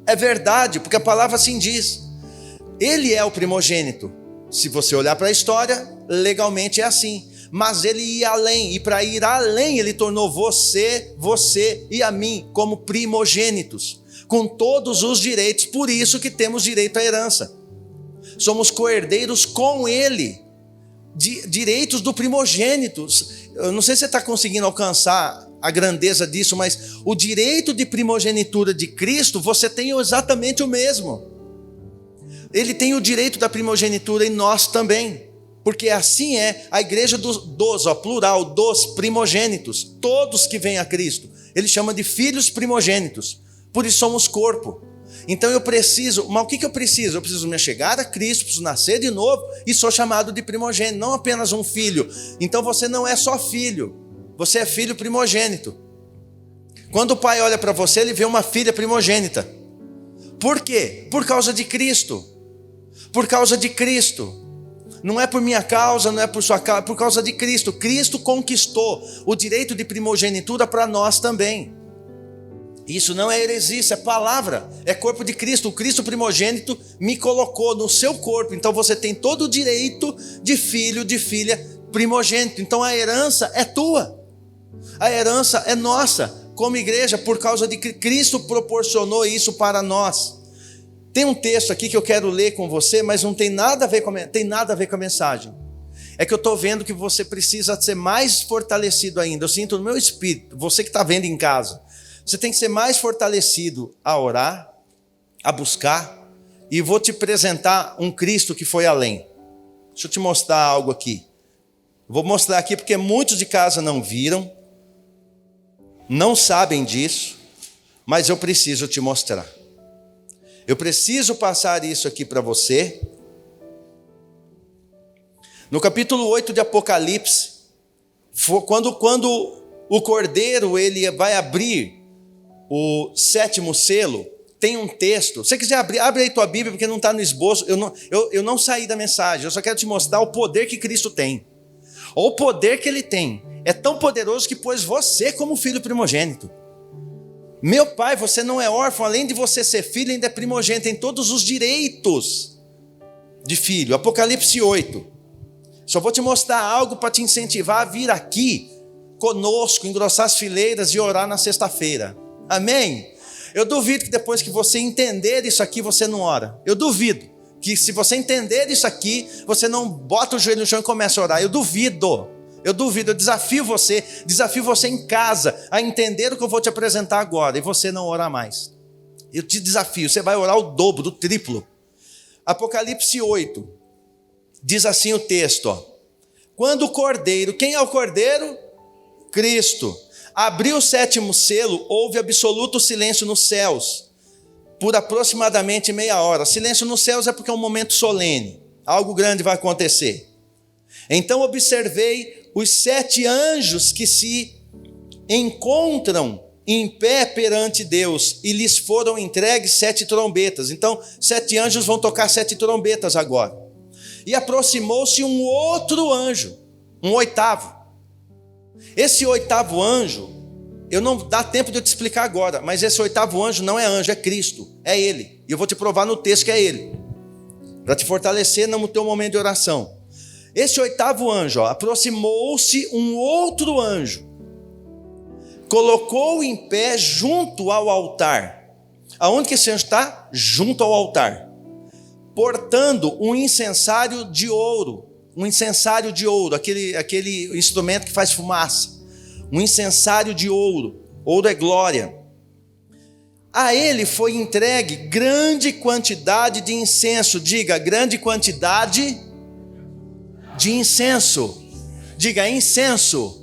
é verdade, porque a palavra assim diz. Ele é o primogênito. Se você olhar para a história, legalmente é assim. Mas ele ia além, e para ir além, ele tornou você e a mim como primogênitos, com todos os direitos. Por isso que temos direito à herança. Somos co-herdeiros com ele, direitos do primogênito. Eu não sei se você está conseguindo alcançar a grandeza disso, mas o direito de primogenitura de Cristo, você tem exatamente o mesmo. Ele tem o direito da primogenitura e nós também. Porque assim é a igreja plural, dos primogênitos, todos que vêm a Cristo. Ele chama de filhos primogênitos, por isso somos corpo. Então eu preciso, mas o que eu preciso? Eu preciso me chegar a Cristo, preciso nascer de novo e sou chamado de primogênito, não apenas um filho. Então você não é só filho, você é filho primogênito. Quando o pai olha para você, ele vê uma filha primogênita. Por quê? Por causa de Cristo. Por causa de Cristo. Não é por minha causa, não é por sua causa, é por causa de Cristo. Cristo conquistou o direito de primogenitura para nós também. Isso não é heresia, isso é palavra, é corpo de Cristo. O Cristo primogênito me colocou no seu corpo. Então você tem todo o direito de filho, de filha primogênito. Então a herança é tua, a herança é nossa, como igreja, por causa de que Cristo proporcionou isso para nós. Tem um texto aqui que eu quero ler com você, mas não tem nada a ver com a mensagem. É que eu estou vendo que você precisa ser mais fortalecido ainda. Eu sinto no meu espírito, você que está vendo em casa, você tem que ser mais fortalecido a orar, a buscar, e vou te apresentar um Cristo que foi além. Deixa eu te mostrar algo aqui. Vou mostrar aqui porque muitos de casa não viram, não sabem disso, mas eu preciso te mostrar. Eu preciso passar isso aqui para você. No capítulo 8 de Apocalipse, quando o Cordeiro ele vai abrir o 7º selo, tem um texto. Se você quiser abrir, abre aí tua Bíblia, porque não está no esboço. Eu não saí da mensagem, eu só quero te mostrar o poder que Cristo tem. O poder que ele tem é tão poderoso que pôs você como filho primogênito. Meu pai, você não é órfão, além de você ser filho, ainda é primogênito, tem todos os direitos de filho. Apocalipse 8. Só vou te mostrar algo para te incentivar a vir aqui conosco, engrossar as fileiras e orar na sexta-feira. Amém? Eu duvido que depois que você entender isso aqui, você não ora. Eu duvido que se você entender isso aqui, você não bota o joelho no chão e começa a orar. Eu duvido, eu desafio você em casa a entender o que eu vou te apresentar agora e você não orar mais. Eu te desafio, você vai orar o dobro, o triplo. Apocalipse 8, diz assim o texto, ó. Quando o cordeiro, quem é o cordeiro? Cristo. Abriu o 7º selo, houve absoluto silêncio nos céus, por aproximadamente meia hora. Silêncio nos céus é porque é um momento solene, algo grande vai acontecer. Então observei os 7 anjos que se encontram em pé perante Deus, e lhes foram entregues 7 trombetas. Então 7 anjos vão tocar 7 trombetas agora. E aproximou-se um outro anjo, um 8º. Esse 8º anjo, eu não dá tempo de eu te explicar agora, mas esse 8º anjo não é anjo, é Cristo, é Ele. E eu vou te provar no texto que é Ele, para te fortalecer no teu momento de oração. Esse 8º anjo, aproximou-se um outro anjo, colocou em pé junto ao altar. Aonde que esse anjo está? Junto ao altar. Portando um incensário de ouro. Um incensário de ouro, aquele instrumento que faz fumaça. Um incensário de ouro. Ouro é glória. A ele foi entregue grande quantidade de incenso. Diga, grande quantidade de incenso. Diga, incenso.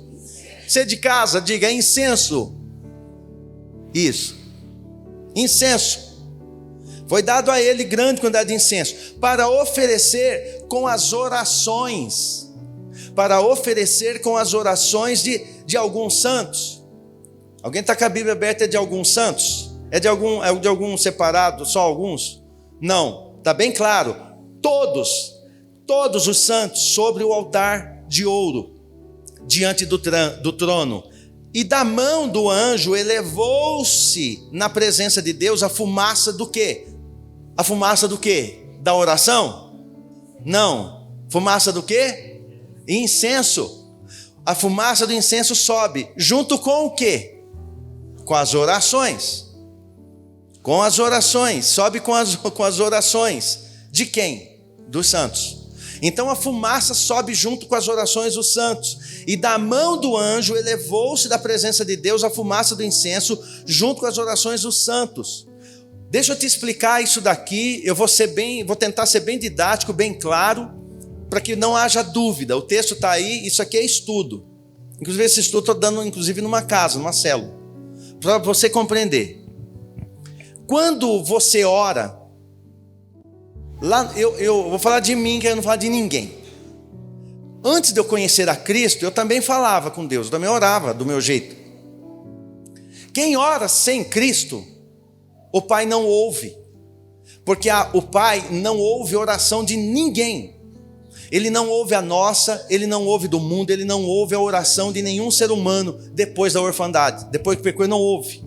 Você de casa, diga, incenso. Isso. Incenso. Foi dado a ele grande quantidade de incenso, para oferecer com as orações. Para oferecer com as orações de alguns santos. Alguém está com a Bíblia aberta, é de alguns santos? É de algum separado, só alguns? Não, está bem claro. Todos os santos sobre o altar de ouro, diante do trono. E da mão do anjo elevou-se na presença de Deus a fumaça do quê? A fumaça do quê? Da oração? Não. Fumaça do quê? Incenso. A fumaça do incenso sobe. Junto com o quê? Com as orações. Com as orações. Sobe com as orações. De quem? Dos santos. Então a fumaça sobe junto com as orações dos santos. E da mão do anjo elevou-se da presença de Deus a fumaça do incenso junto com as orações dos santos. Deixa eu te explicar isso daqui. Eu vou tentar ser bem didático, bem claro, para que não haja dúvida. O texto está aí, isso aqui é estudo. Inclusive esse estudo estou dando inclusive numa casa, numa célula, para você compreender. Quando você ora, lá eu vou falar de mim, que eu não vou falar de ninguém. Antes de eu conhecer a Cristo, eu também falava com Deus, eu também orava do meu jeito. Quem ora sem Cristo, o Pai não ouve, porque o Pai não ouve oração de ninguém. Ele não ouve a nossa, Ele não ouve do mundo, Ele não ouve a oração de nenhum ser humano depois da orfandade, depois que pecou, Ele não ouve.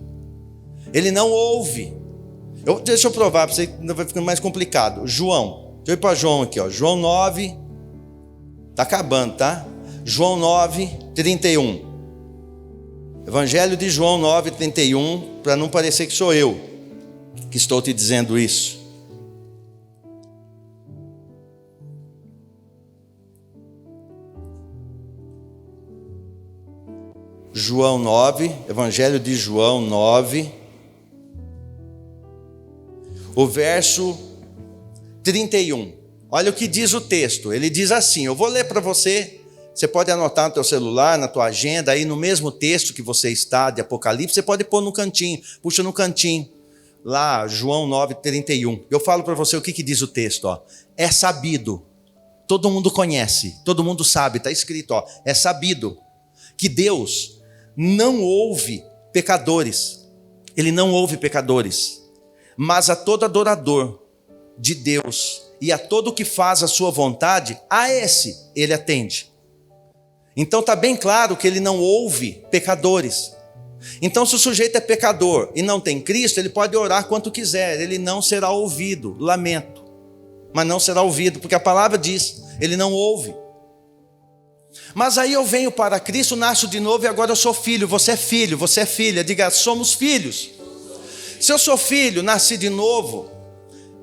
Ele não ouve. Deixa eu provar para você, ainda vai ficando mais complicado. João, deixa eu ir para João aqui, ó. João 9, está acabando, tá? João 9, 31. Evangelho de João 9, 31, para não parecer que sou eu que estou te dizendo isso. João 9, Evangelho de João 9, o verso 31. Olha o que diz o texto. Ele diz assim, eu vou ler para você. Você pode anotar no teu celular, na tua agenda, aí no mesmo texto que você está de Apocalipse, você pode pôr no cantinho, puxa no cantinho. Lá, João 9, 31. Eu falo para você o que diz o texto. Ó. É sabido, todo mundo conhece, todo mundo sabe, está escrito. Ó, é sabido que Deus não ouve pecadores. Ele não ouve pecadores. Mas a todo adorador de Deus e a todo que faz a sua vontade, a esse ele atende. Então está bem claro que ele não ouve pecadores. Então se o sujeito é pecador e não tem Cristo, ele pode orar quanto quiser, ele não será ouvido, lamento, mas não será ouvido, porque a palavra diz, ele não ouve. Mas aí eu venho para Cristo, nasço de novo e agora eu sou filho. Você é filho, você é filha. Diga, somos filhos. Se eu sou filho, nasci de novo,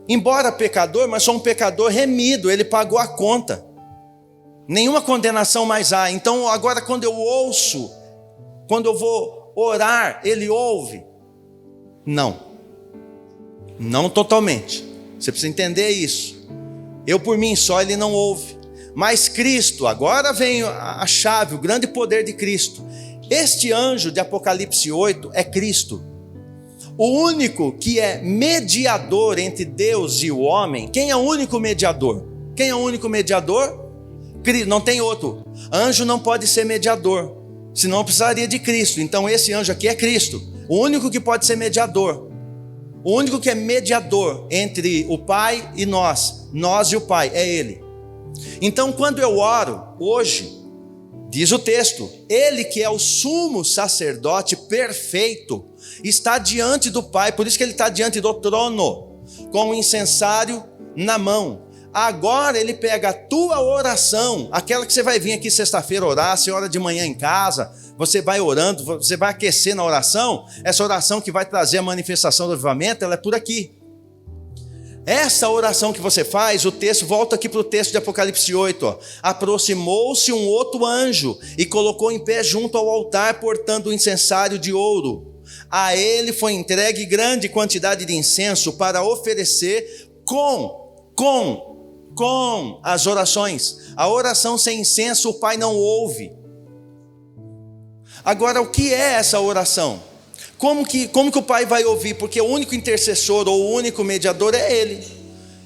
embora pecador, mas sou um pecador remido, ele pagou a conta. Nenhuma condenação mais há. Então agora quando eu ouço, quando eu vou orar, ele ouve? Não totalmente. Você precisa entender isso. Eu por mim só, ele não ouve. Mas Cristo, agora vem a chave, o grande poder de Cristo. Este anjo de Apocalipse 8 é Cristo. O único que é mediador entre Deus e o homem. Quem é o único mediador? Quem é o único mediador? Cristo, não tem outro. Anjo não pode ser mediador, senão precisaria de Cristo. Então esse anjo aqui é Cristo. O único que pode ser mediador. O único que é mediador entre o Pai e nós e o Pai, é Ele. Então quando eu oro, hoje, diz o texto, Ele que é o sumo sacerdote perfeito, está diante do Pai, por isso que Ele está diante do trono, com o incensário na mão. Agora Ele pega a tua oração, aquela que você vai vir aqui sexta-feira orar, você ora de manhã em casa, você vai orando, você vai aquecer na oração, essa oração que vai trazer a manifestação do avivamento, ela é por aqui. Essa oração que você faz, o texto, volta aqui para o texto de Apocalipse 8, ó. Aproximou-se um outro anjo e colocou em pé junto ao altar, portando o incensário de ouro. A ele foi entregue grande quantidade de incenso para oferecer com as orações. A oração sem incenso o Pai não ouve. Agora, o que é essa oração? Como que o Pai vai ouvir? Porque o único intercessor ou o único mediador é Ele.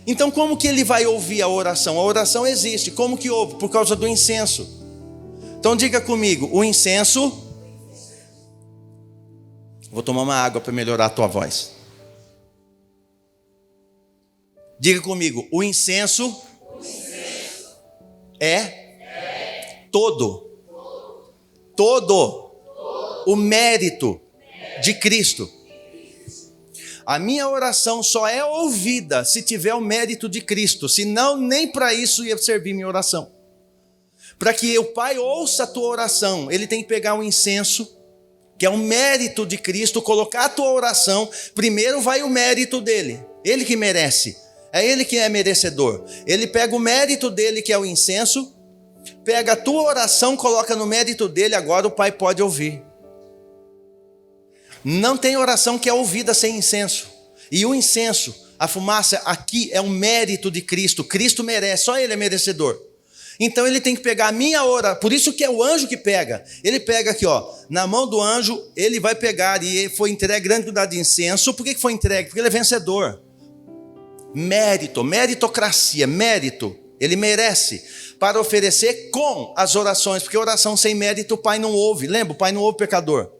Então como que Ele vai ouvir a oração? A oração existe. Como que ouve? Por causa do incenso. Então diga comigo, o incenso... Vou tomar uma água para melhorar a tua voz. Diga comigo, o incenso é todo o mérito de Cristo. A minha oração só é ouvida se tiver o mérito de Cristo, senão nem para isso ia servir minha oração. Para que o Pai ouça a tua oração, Ele tem que pegar o incenso, que é um mérito de Cristo, colocar a tua oração, primeiro vai o mérito dele, Ele que merece, é Ele que é merecedor. Ele pega o mérito dele, que é o incenso, pega a tua oração, coloca no mérito dele, agora o Pai pode ouvir. Não tem oração que é ouvida sem incenso. E o incenso, a fumaça aqui é um mérito de Cristo. Cristo merece, só Ele é merecedor. Então Ele tem que pegar a minha oração. Por isso que é o anjo que pega. Ele pega aqui, ó, na mão do anjo, ele vai pegar e foi entregue grande quantidade de incenso. Por que foi entregue? Porque ele é vencedor. Mérito, meritocracia, mérito. Ele merece para oferecer com as orações. Porque oração sem mérito o Pai não ouve. Lembra? O Pai não ouve pecador.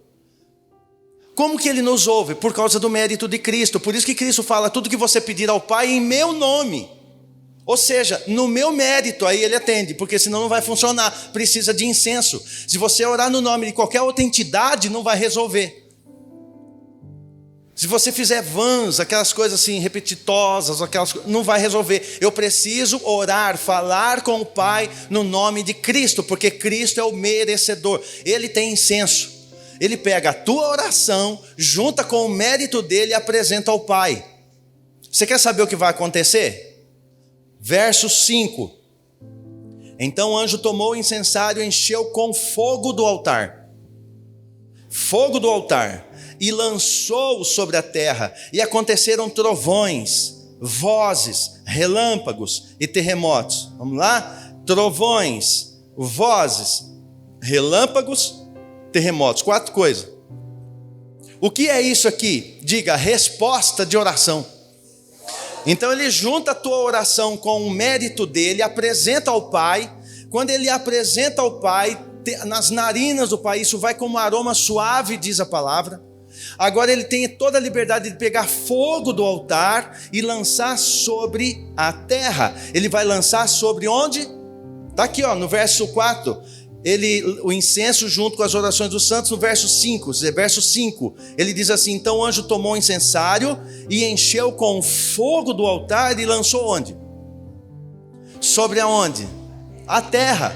Como que Ele nos ouve? Por causa do mérito de Cristo. Por isso que Cristo fala, tudo que você pedir ao Pai em meu nome. Ou seja, no meu mérito, aí Ele atende, porque senão não vai funcionar. Precisa de incenso. Se você orar no nome de qualquer outra entidade, não vai resolver. Se você fizer vãs, aquelas coisas assim repetitosas, não vai resolver. Eu preciso orar, falar com o Pai no nome de Cristo, porque Cristo é o merecedor. Ele tem incenso. Ele pega a tua oração, junta com o mérito dele e apresenta ao Pai. Você quer saber o que vai acontecer? Verso 5. Então o anjo tomou o incensário e encheu com fogo do altar. Fogo do altar. E lançou-o sobre a terra. E aconteceram trovões, vozes, relâmpagos e terremotos. Vamos lá? Trovões, vozes, relâmpagos, terremotos, 4 coisas. O que é isso aqui? Diga, resposta de oração. Então ele junta a tua oração com o mérito dele, apresenta ao Pai. Quando ele apresenta ao Pai, nas narinas do Pai, isso vai como um aroma suave, diz a palavra. Agora ele tem toda a liberdade de pegar fogo do altar e lançar sobre a terra. Ele vai lançar sobre onde? Está aqui, ó, no verso 4. O incenso junto com as orações dos santos. No verso 5, ele diz assim, então o anjo tomou o incensário e encheu com fogo do altar e lançou onde? Sobre aonde? A terra.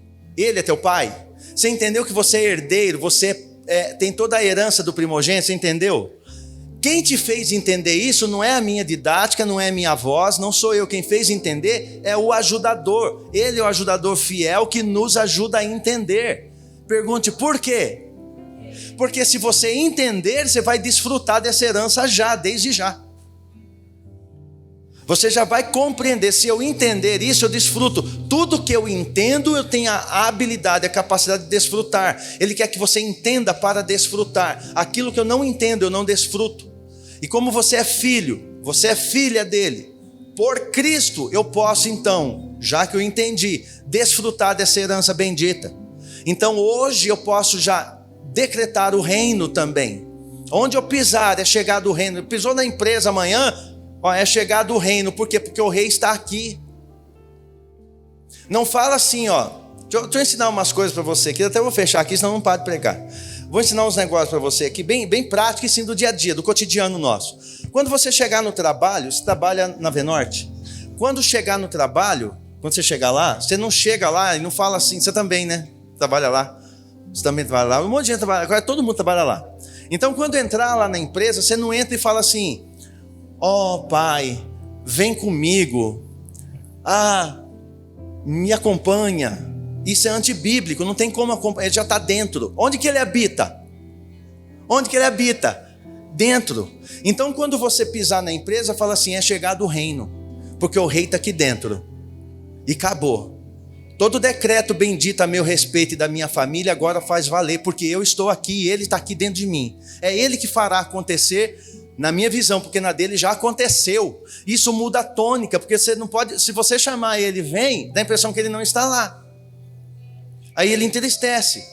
Ele é teu pai? Você entendeu que você é herdeiro, você tem toda a herança do primogênito, você entendeu? Quem te fez entender isso não é a minha didática, não é a minha voz, não sou eu. Quem fez entender é o ajudador. Ele é o ajudador fiel que nos ajuda a entender. Pergunte por quê? Porque se você entender, você vai desfrutar dessa herança já, desde já. Você já vai compreender. Se eu entender isso, eu desfruto. Tudo que eu entendo, eu tenho a habilidade, a capacidade de desfrutar. Ele quer que você entenda para desfrutar. Aquilo que eu não entendo, eu não desfruto. E como você é filho, você é filha dele, por Cristo, eu posso então, já que eu entendi, desfrutar dessa herança bendita. Então hoje eu posso já decretar o reino também. Onde eu pisar é chegar do reino. Pisou na empresa amanhã, é chegar do reino. Por quê? Porque o rei está aqui. Não fala assim, deixa eu ensinar umas coisas para você aqui. Até vou fechar aqui, senão não paro de pregar. Vou ensinar uns negócios para você aqui, bem prático e sim do dia a dia, do cotidiano nosso. Quando você chegar no trabalho, você trabalha na Venorte. Quando chegar no trabalho, quando você chegar lá, você não chega lá e não fala assim, você também, né? Trabalha lá. Você também trabalha lá. Um monte de gente trabalha, agora todo mundo trabalha lá. Então quando entrar lá na empresa, você não entra e fala assim, pai, vem comigo. Me acompanha. Isso é antibíblico, não tem como acompanhar, ele já está dentro. Onde que ele habita? Onde que ele habita? Dentro. Então quando você pisar na empresa, fala assim, é chegado o reino, porque o rei está aqui dentro. E acabou. Todo decreto bendito a meu respeito e da minha família agora faz valer, porque eu estou aqui e ele está aqui dentro de mim. É ele que fará acontecer na minha visão, porque na dele já aconteceu. Isso muda a tônica, porque você não pode, se você chamar ele vem, dá a impressão que ele não está lá. Aí ele entristece.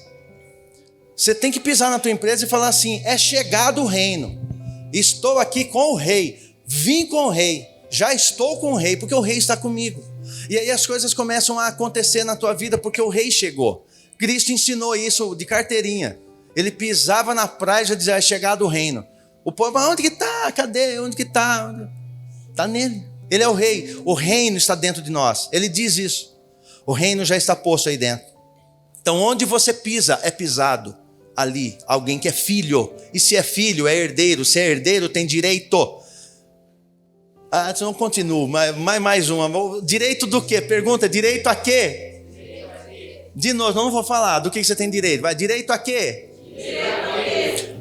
Você tem que pisar na tua empresa e falar assim, é chegado o reino. Estou aqui com o rei. Vim com o rei. Já estou com o rei, porque o rei está comigo. E aí as coisas começam a acontecer na tua vida, porque o rei chegou. Cristo ensinou isso de carteirinha. Ele pisava na praia e já dizia, é chegado o reino. O povo, onde que está? Cadê? Onde que está? Está nele. Ele é o rei. O reino está dentro de nós. Ele diz isso. O reino já está posto aí dentro. Então onde você pisa, é pisado ali, alguém que é filho. E se é filho, é herdeiro. Se é herdeiro, tem direito. Então não continuo, mais uma. Direito do quê? Pergunta, direito a quê? De novo, não vou falar. Do que você tem direito? Vai, direito a quê?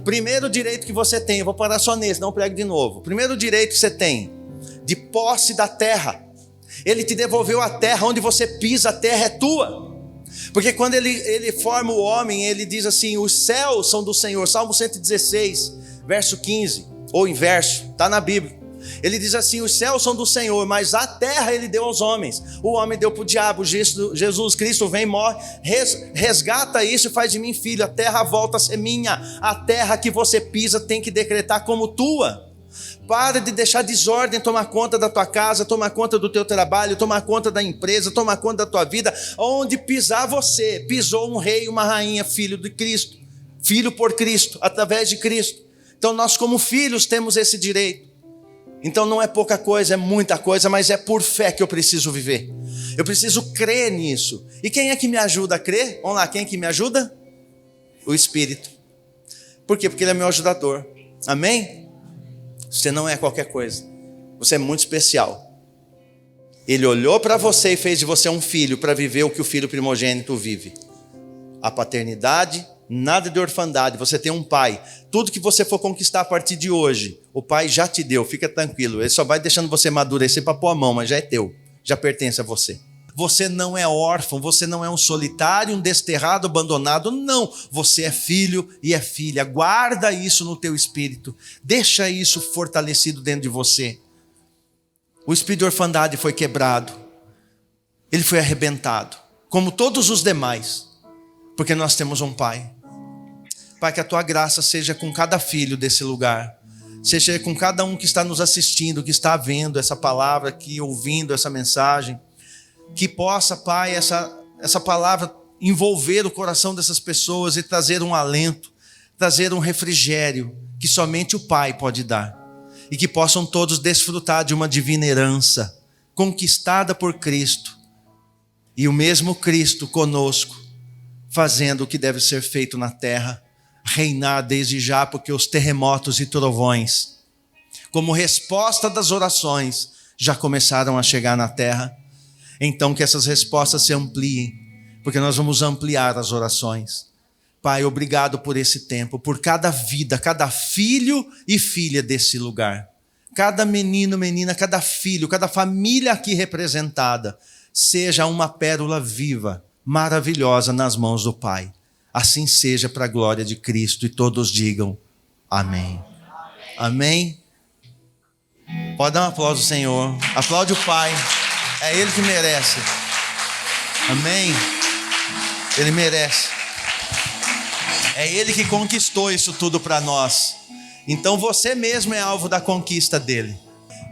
Primeiro direito que você tem, eu vou parar só nesse, não prego de novo. Primeiro direito que você tem, de posse da terra. Ele te devolveu a terra, onde você pisa, a terra é tua. Porque quando ele forma o homem, ele diz assim, os céus são do Senhor. Salmo 116, verso 15, ou inverso, está na Bíblia. Ele diz assim, os céus são do Senhor, mas a terra ele deu aos homens. O homem deu para o diabo. Jesus Cristo vem, morre, resgata isso e faz de mim filho. A terra volta a ser minha. A terra que você pisa tem que decretar como tua. Para de deixar desordem tomar conta da tua casa, tomar conta do teu trabalho, tomar conta da empresa, tomar conta da tua vida. Onde pisar você, pisou um rei, uma rainha, filho de Cristo. Filho por Cristo, através de Cristo. Então nós como filhos temos esse direito. Então não é pouca coisa, é muita coisa, mas é por fé que eu preciso viver. Eu preciso crer nisso. E quem é que me ajuda a crer? Vamos lá, quem é que me ajuda? O Espírito. Por quê? Porque Ele é meu ajudador. Amém? Você não é qualquer coisa. Você é muito especial. Ele olhou para você e fez de você um filho para viver o que o filho primogênito vive. A paternidade, nada de orfandade. Você tem um pai. Tudo que você for conquistar a partir de hoje, o pai já te deu, fica tranquilo. Ele só vai deixando você amadurecer para pôr a mão, mas já é teu, já pertence a você. Você não é órfão, você não é um solitário, um desterrado, abandonado. Não, você é filho e é filha. Guarda isso no teu espírito. Deixa isso fortalecido dentro de você. O espírito de orfandade foi quebrado. Ele foi arrebentado, como todos os demais, porque nós temos um pai. Pai, que a tua graça seja com cada filho desse lugar. Seja com cada um que está nos assistindo, que está vendo essa palavra aqui, ouvindo essa mensagem. Que possa, Pai, essa palavra envolver o coração dessas pessoas e trazer um alento, trazer um refrigério que somente o Pai pode dar. E que possam todos desfrutar de uma divina herança, conquistada por Cristo. E o mesmo Cristo conosco, fazendo o que deve ser feito na terra, reinar desde já, porque os terremotos e trovões, como resposta das orações, já começaram a chegar na terra. Então que essas respostas se ampliem, porque nós vamos ampliar as orações. Pai, obrigado por esse tempo, por cada vida, cada filho e filha desse lugar. Cada menino, menina, cada filho, cada família aqui representada, seja uma pérola viva, maravilhosa nas mãos do Pai. Assim seja para a glória de Cristo, e todos digam amém. Amém. Pode dar um aplauso ao Senhor. Aplaude o Pai. É Ele que merece. Amém. Ele merece. É Ele que conquistou isso tudo para nós. Então você mesmo é alvo da conquista dele.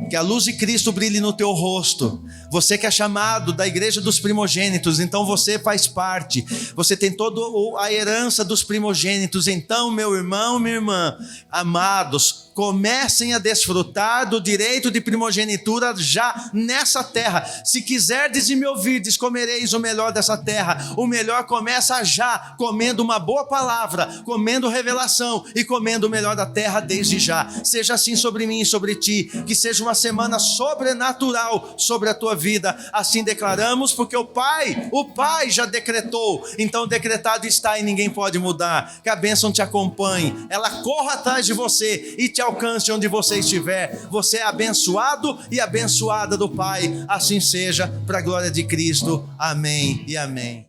Que a luz de Cristo brilhe no teu rosto. Você que é chamado da igreja dos primogênitos, então você faz parte. Você tem toda a herança dos primogênitos. Então, meu irmão, minha irmã, amados, comecem a desfrutar do direito de primogenitura já nessa terra. Se quiserdes e me ouvirdes, comereis o melhor dessa terra. O melhor começa já, comendo uma boa palavra, comendo revelação e comendo o melhor da terra desde já. Seja assim sobre mim e sobre ti, que seja uma semana sobrenatural sobre a tua vida. Assim declaramos, porque o Pai já decretou. Então decretado está e ninguém pode mudar. Que a bênção te acompanhe, ela corra atrás de você e te alcance onde você estiver. Você é abençoado e abençoada do Pai. Assim seja, para a glória de Cristo. Amém e amém.